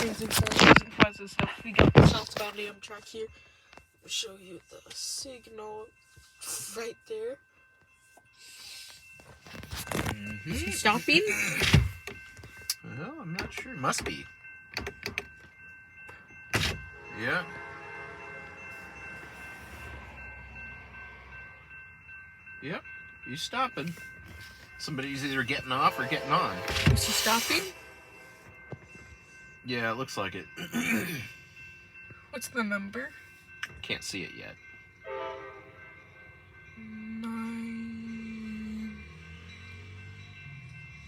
amazing surprise and stuff. We got the Southbound Amtrak here. I'll show you the signal right there. Mm-hmm. Is he stopping? Well, I'm not sure. Must be. Yeah. Yep. He's stopping. Somebody's either getting off or getting on. Is he stopping? Yeah, it looks like it. What's the number? Can't see it yet.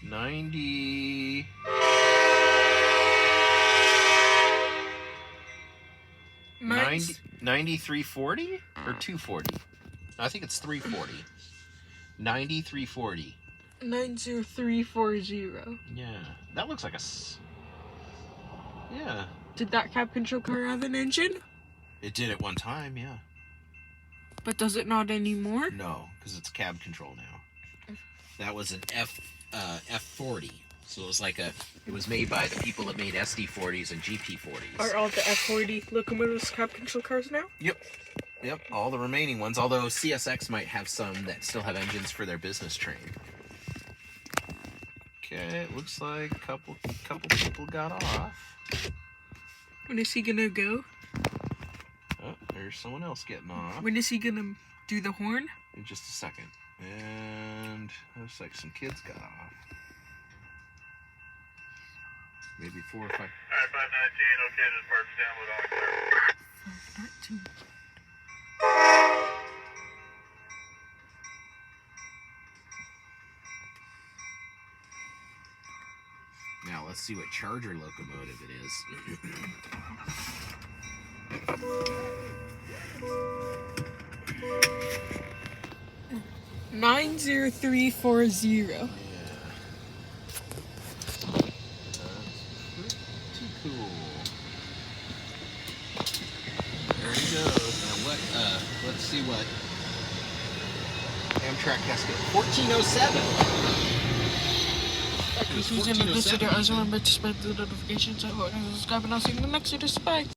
90. 9340 or 240? I think it's 340. 9340. 90340. Yeah, that looks like a. Yeah. Did that cab control car have an engine? It did at one time, yeah. But does it not anymore? No, because it's cab control now. That was an F40. So it was like it was made by the people that made SD40s and GP40s. Are all the F40 locomotives cab control cars now? Yep, all the remaining ones, although CSX might have some that still have engines for their business train. Okay, it looks like a couple people got off. When is he gonna go? Oh, there's someone else getting off. When is he gonna do the horn? In just a second. And looks like some kids got off. Maybe 4 or 5. Alright, 519, okay, just park Stanwood on clear. 519. Now let's see what Charger locomotive it is. 90340. Yeah. Pretty cool. There he goes. Now let's see what Amtrak has to get. 1407. If you're using a visitor, always remember to spread the notifications and subscribe, and I'll see you in the next video. Bye.